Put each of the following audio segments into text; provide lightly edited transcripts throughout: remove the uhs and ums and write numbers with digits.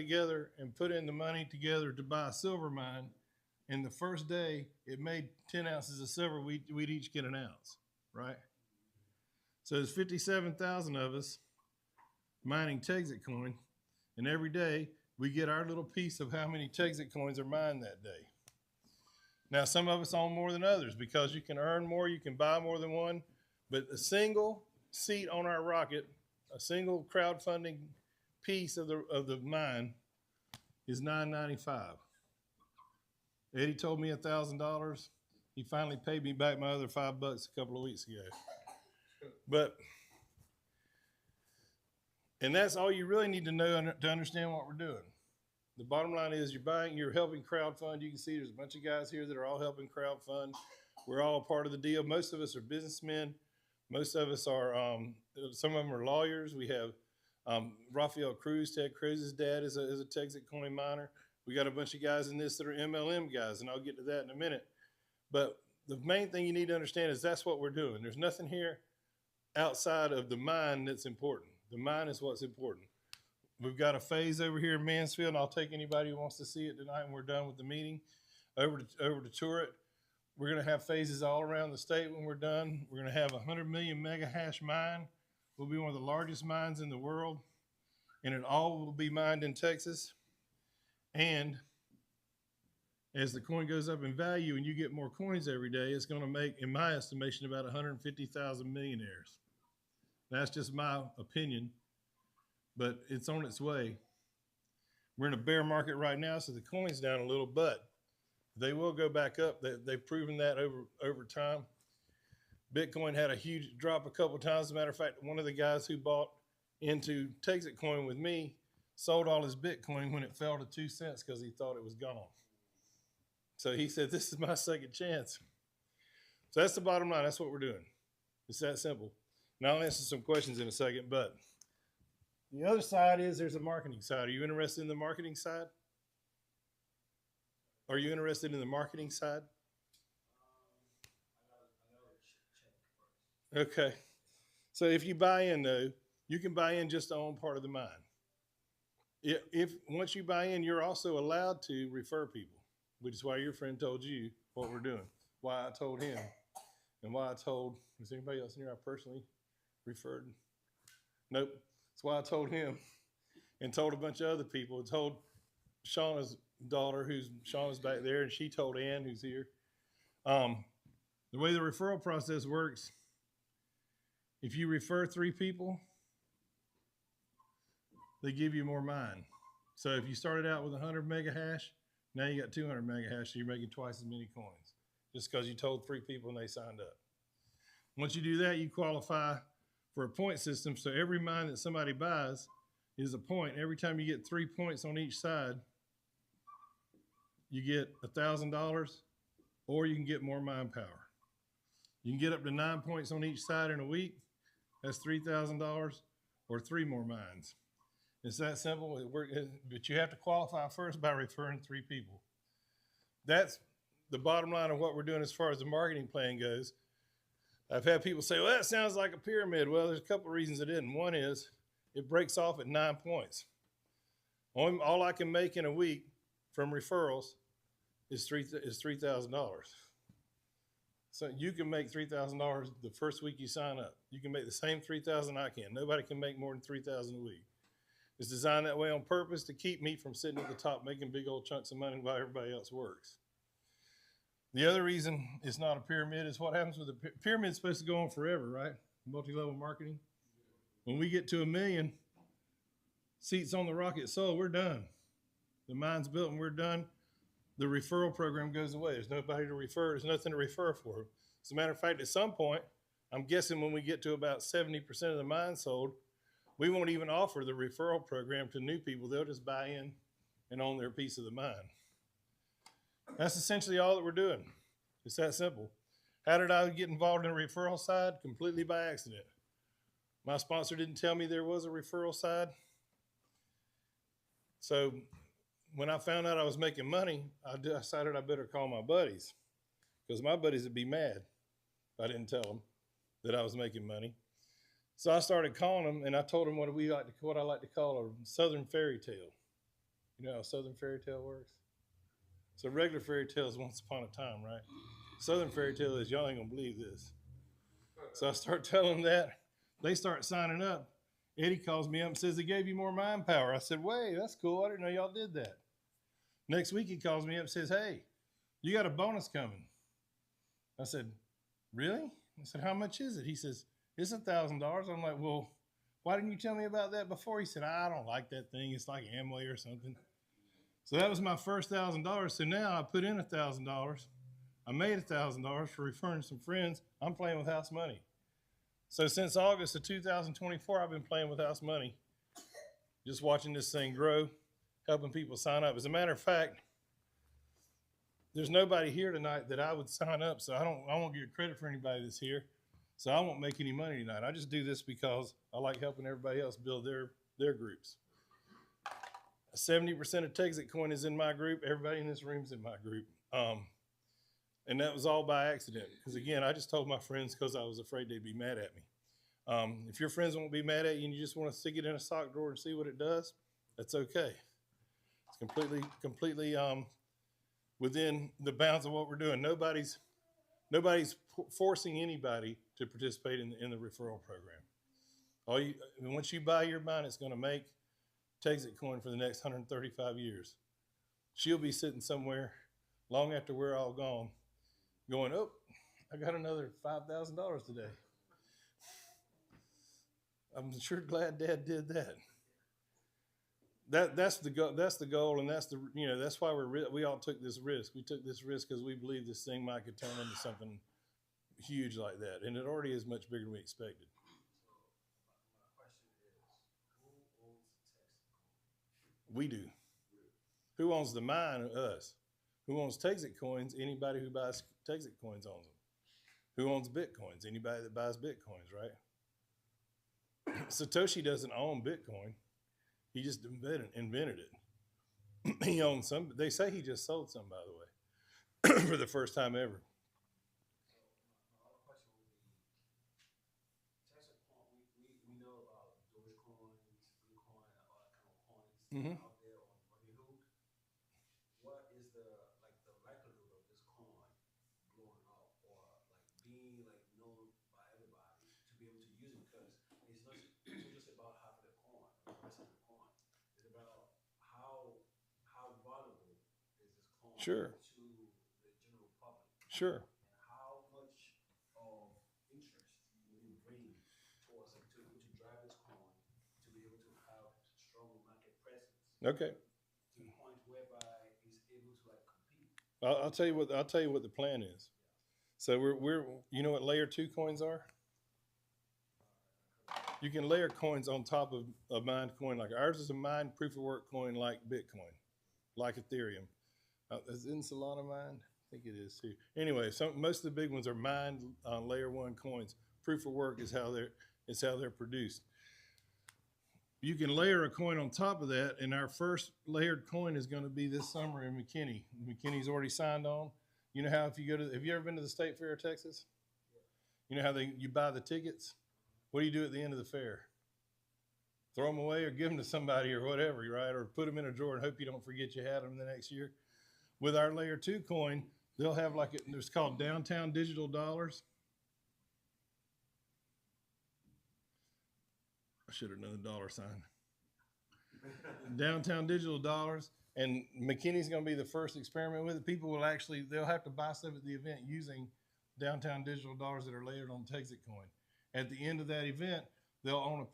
together and put in the money together to buy a silver mine. And the first day it made 10 ounces of silver, we'd each get an ounce, right? So there's 57,000 of us mining Texit coin, and every day we get our little piece of how many Texit coins are mined that day. Now, some of us own more than others because you can earn more, you can buy more than one, but a single seat on our rocket, a single crowdfunding piece of the mine is $9.95. Eddie told me $1,000. He finally paid me back my other $5 a couple of weeks ago. And that's all you really need to know to understand what we're doing. The bottom line is you're helping crowdfund. You can see there's a bunch of guys here that are all helping crowdfund. We're all part of the deal. Most of us are businessmen. Most of us are, some of them are lawyers. We have Rafael Cruz, Ted Cruz's dad is a Texit coin miner. We got a bunch of guys in this that are MLM guys, and I'll get to that in a minute. But the main thing you need to understand is that's what we're doing. There's nothing here outside of the mine that's important. The mine is what's important. We've got a phase over here in Mansfield, and I'll take anybody who wants to see it tonight when we're done with the meeting over to tour it. We're going to have phases all around the state when we're done. We're going to have a 100 million mega hash mine. We'll be one of the largest mines in the world, and it all will be mined in Texas. And as the coin goes up in value and you get more coins every day, it's going to make, in my estimation, about 150,000 millionaires. That's just my opinion, but it's on its way. We're in a bear market right now, so the coin's down a little, but they will go back up. They've proven that over time. Bitcoin had a huge drop a couple of times. As a matter of fact, one of the guys who bought into Texit coin with me sold all his Bitcoin when it fell to 2 cents because he thought it was gone. So he said, this is my second chance. So that's the bottom line. That's what we're doing. It's that simple. Now I'll answer some questions in a second, but the other side is there's a marketing side. Are you interested in the marketing side? Are you interested in the marketing side? Okay. So if you buy in, though, you can buy in just to own part of the mine. If once you buy in, you're also allowed to refer people, which is why your friend told you what we're doing, why I told him, and why I told, is there anybody else in here I personally referred? Nope. That's why I told him and told a bunch of other people. I told Shauna's daughter, Shauna's back there, and she told Ann, who's here. The way the referral process works, if you refer 3 people, they give you more mine. So if you started out with 100 mega hash, now you got 200 mega hash, so you're making twice as many coins just because you told 3 people and they signed up. Once you do that, you qualify for a point system. So every mine that somebody buys is a point. Every time you get 3 points on each side, you get $1,000, or you can get more mine power. You can get up to 9 points on each side in a week. That's $3,000 or 3 more mines. It's that simple, but you have to qualify first by referring 3 people. That's the bottom line of what we're doing as far as the marketing plan goes. I've had people say, well, that sounds like a pyramid. Well, there's a couple of reasons it isn't. One is it breaks off at 9 points. All I can make in a week from referrals is $3,000. So you can make $3,000 the first week you sign up. You can make the same $3,000 I can. Nobody can make more than $3,000 a week. It's designed that way on purpose to keep me from sitting at the top making big old chunks of money while everybody else works. The other reason it's not a pyramid is what happens with a pyramid is supposed to go on forever, right? Multi-level marketing. When we get to 1 million seats on the rocket sold, we're done. The mine's built and we're done. The referral program goes away. There's nobody to refer. There's nothing to refer for. As a matter of fact, at some point, I'm guessing when we get to about 70% of the mine sold, we won't even offer the referral program to new people. They'll just buy in and own their piece of the mine. That's essentially all that we're doing. It's that simple. How did I get involved in the referral side? Completely by accident. My sponsor didn't tell me there was a referral side. So when I found out I was making money, I decided I better call my buddies because my buddies would be mad if I didn't tell them that I was making money. So I started calling them, and I told them what I like to call a Southern fairy tale. You know how Southern fairy tale works? So regular fairy tale is once upon a time, right? Southern fairy tale is y'all ain't gonna believe this. So I start telling them that. They start signing up. Eddie calls me up and says, they gave you more mind power. I said, wait, that's cool. I didn't know y'all did that. Next week he calls me up and says, hey, you got a bonus coming. I said, really? I said, how much is it? He says, it's $1,000. I'm like, well, why didn't you tell me about that before? He said, I don't like that thing. It's like Amway or something. So that was my first $1,000. So now I put in $1,000. I made $1,000 for referring some friends. I'm playing with house money. So since August of 2024, I've been playing with house money, just watching this thing grow, helping people sign up. As a matter of fact, there's nobody here tonight that I would sign up, so I won't get credit for anybody that's here. So I won't make any money tonight. I just do this because I like helping everybody else build their groups. 70% of Texit coin is in my group. Everybody in this room is in my group. And that was all by accident. Because again, I just told my friends because I was afraid they'd be mad at me. If your friends won't be mad at you and you just want to stick it in a sock drawer and see what it does, that's okay. It's completely within the bounds of what we're doing. Nobody's forcing anybody to participate in the referral program. Once you buy your mine, it's going to make Texit coin for the next 135 years. She'll be sitting somewhere long after we're all gone going, oh, I got another $5,000 today. I'm sure glad Dad did that. That's the goal, and that's why we all took this risk. We took this risk because we believe this thing might could turn into something huge like that, and it already is much bigger than we expected. We do. Who owns the mine? Us. Who owns Texit coins? Anybody who buys Texit coins owns them. Who owns Bitcoins? Anybody that buys Bitcoins, right? Satoshi doesn't own Bitcoin. He just invented it. He owns some. They say he just sold some, by the way, for the first time ever. Mm-hmm. Sure. Sure. Okay. I'll tell you what the plan is. So we're you know what layer 2 coins are? You can layer coins on top of a mined coin like ours is a mined proof of work coin like Bitcoin, like Ethereum. Isn't Solana mined? I think it is too. Anyway, most of the big ones are mined on layer 1 coins. Proof of work is how they're produced. You can layer a coin on top of that, and our first layered coin is going to be this summer in McKinney. McKinney's already signed on. You know how have you ever been to the State Fair of Texas? You know how you buy the tickets? What do you do at the end of the fair? Throw them away or give them to somebody or whatever, right? Or put them in a drawer and hope you don't forget you had them the next year. With our layer 2 coin, they'll have it's called downtown digital dollars. I should have known the dollar sign. Downtown digital dollars, and McKinney's going to be the first experiment with it. People they'll have to buy stuff at the event using downtown digital dollars that are layered on Texit coin. At the end of that event, they'll own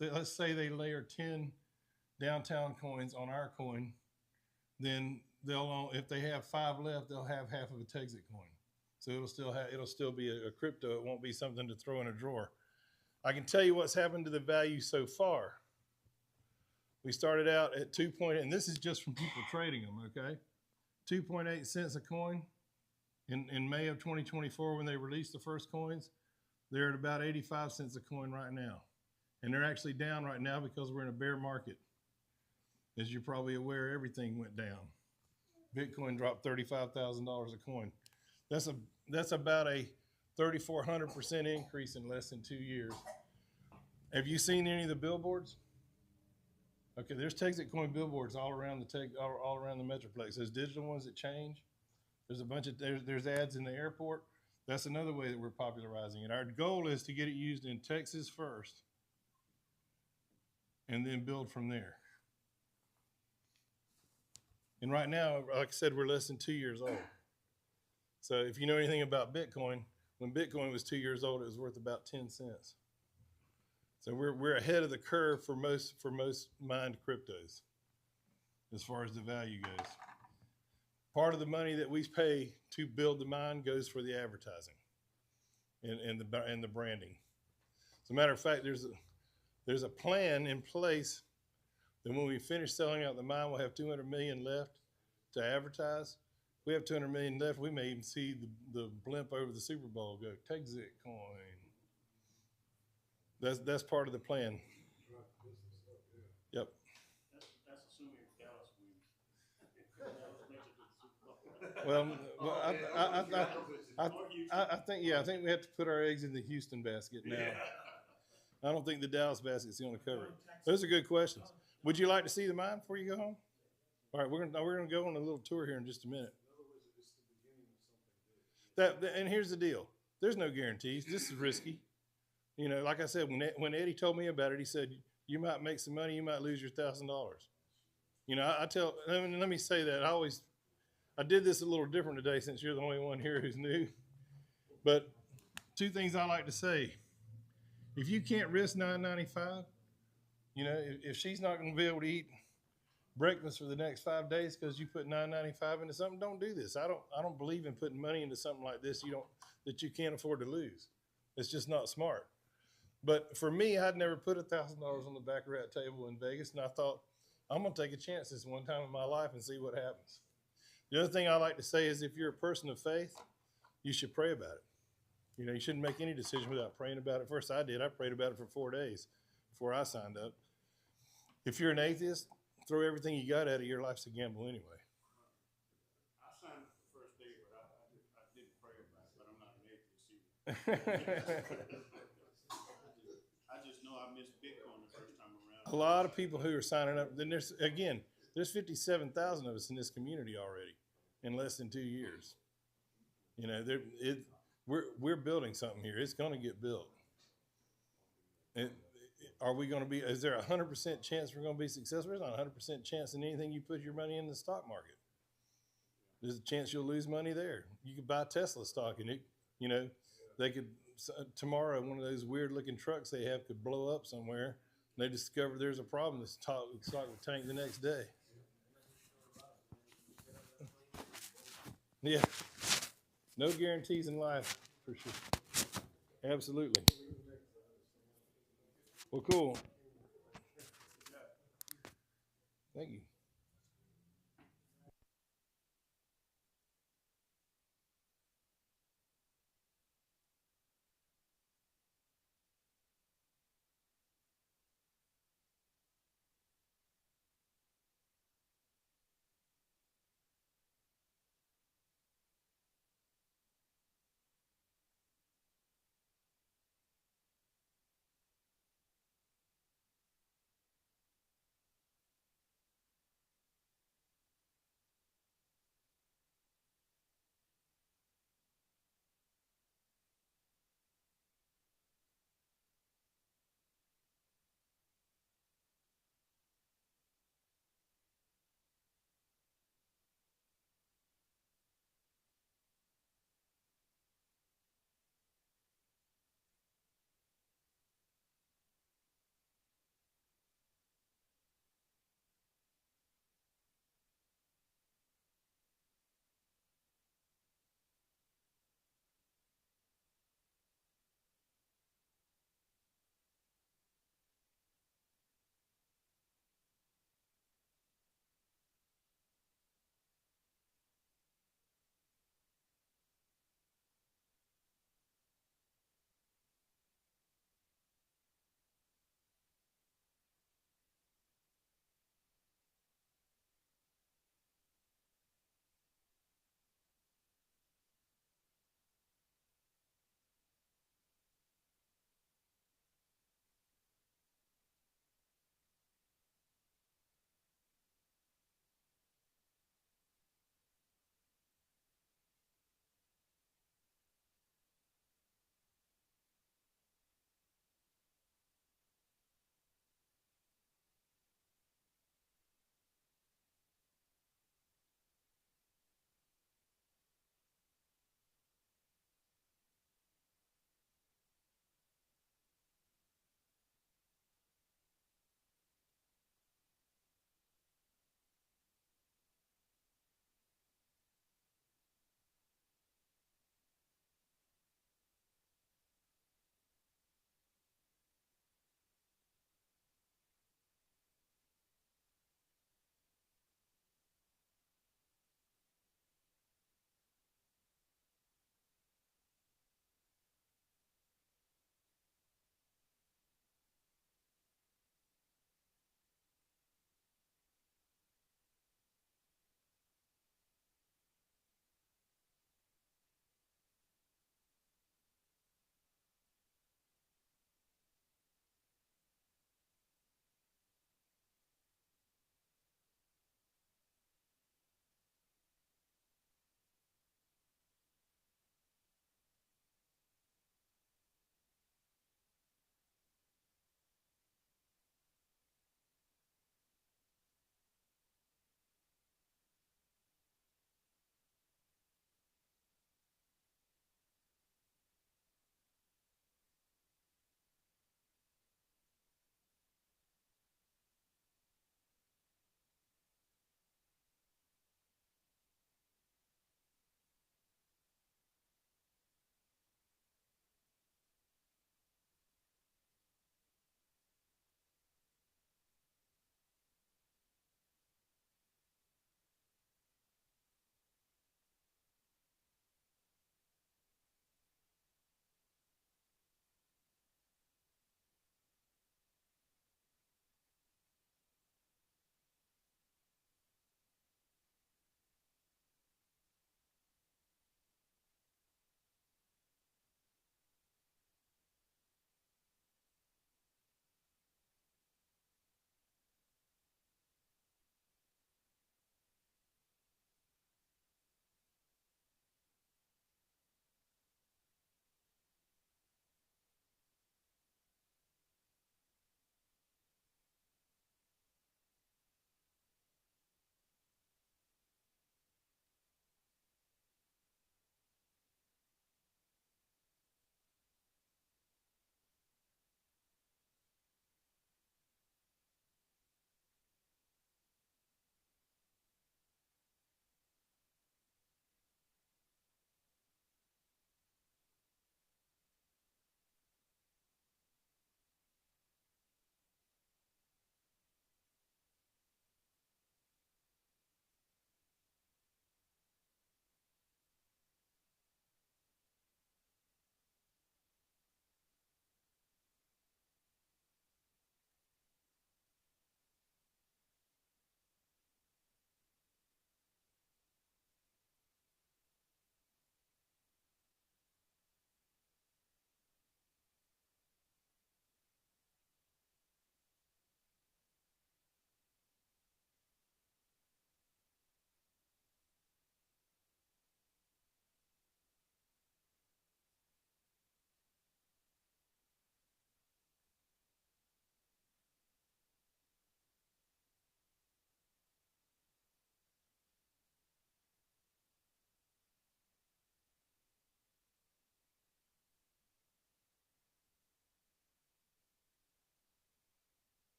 let's say they layer 10 downtown coins on our coin, then they'll own, if they have 5 left, they'll have half of a Texit coin. So it'll still be a crypto. It won't be something to throw in a drawer. I can tell you what's happened to the value so far. We started out at 2.8, and this is just from people trading them, okay? 2.8 cents a coin in May of 2024 when they released the first coins. They're at about 85 cents a coin right now. And they're actually down right now because we're in a bear market. As you're probably aware, everything went down. Bitcoin dropped $35,000 a coin. That's about a 3,400% increase in less than 2 years. Have you seen any of the billboards? Okay, there's Texit coin billboards all around all around the Metroplex. Those digital ones that change. There's a bunch of there's ads in the airport. That's another way that we're popularizing it. Our goal is to get it used in Texas first, and then build from there. And right now, like I said, we're less than 2 years old. So if you know anything about Bitcoin, when Bitcoin was 2 years old, it was worth about 10 cents. So we're ahead of the curve for most mined cryptos as far as the value goes. Part of the money that we pay to build the mine goes for the advertising and the branding. As a matter of fact, there's a plan in place that when we finish selling out the mine, we'll have 200 million left to advertise. If we have 200 million left, we may even see the blimp over the Super Bowl go, Texit coin. That's part of the plan. Yep. That's assuming Dallas wins. I think we have to put our eggs in the Houston basket now. Yeah. I don't think the Dallas basket's going to cover it. Those are good questions. Would you like to see the mine before you go home? All right, we're gonna go on a little tour here in just a minute. And here's the deal: there's no guarantees. This is risky. You know, like I said, when Eddie told me about it, he said you might make some money, you might lose your $1,000. You know, let me say that I did this a little different today since you're the only one here who's new. But two things I like to say: if you can't risk $9.95, you know, if she's not going to be able to eat breakfast for the next 5 days because you put $9.95 into something, don't do this. I don't believe in putting money into something like this that you can't afford to lose. It's just not smart. But for me, I'd never put $1,000 on the baccarat table in Vegas, and I thought I'm gonna take a chance this one time in my life and see what happens. The other thing I like to say is, if you're a person of faith, you should pray about it. You know, you shouldn't make any decision without praying about it. First, I did. I prayed about it for 4 days before I signed up. If you're an atheist, throw everything you got at it. Your life's a gamble anyway. I signed up the first day, but I didn't pray about it. But I'm not an atheist either. I just know I missed Bitcoin the first time around. A lot of people who are signing up. Then there's 57,000 of us in this community already in less than 2 years. You know, we're building something here. It's going to get built. Is there a 100% chance we're going to be successful? There's not a 100% chance in anything you put your money in the stock market. There's a chance you'll lose money there. You could buy Tesla stock and they could, tomorrow, one of those weird looking trucks they have could blow up somewhere. And they discover there's a problem. The stock will tank the next day. Yeah. No guarantees in life, for sure. Absolutely. Well, cool. Thank you.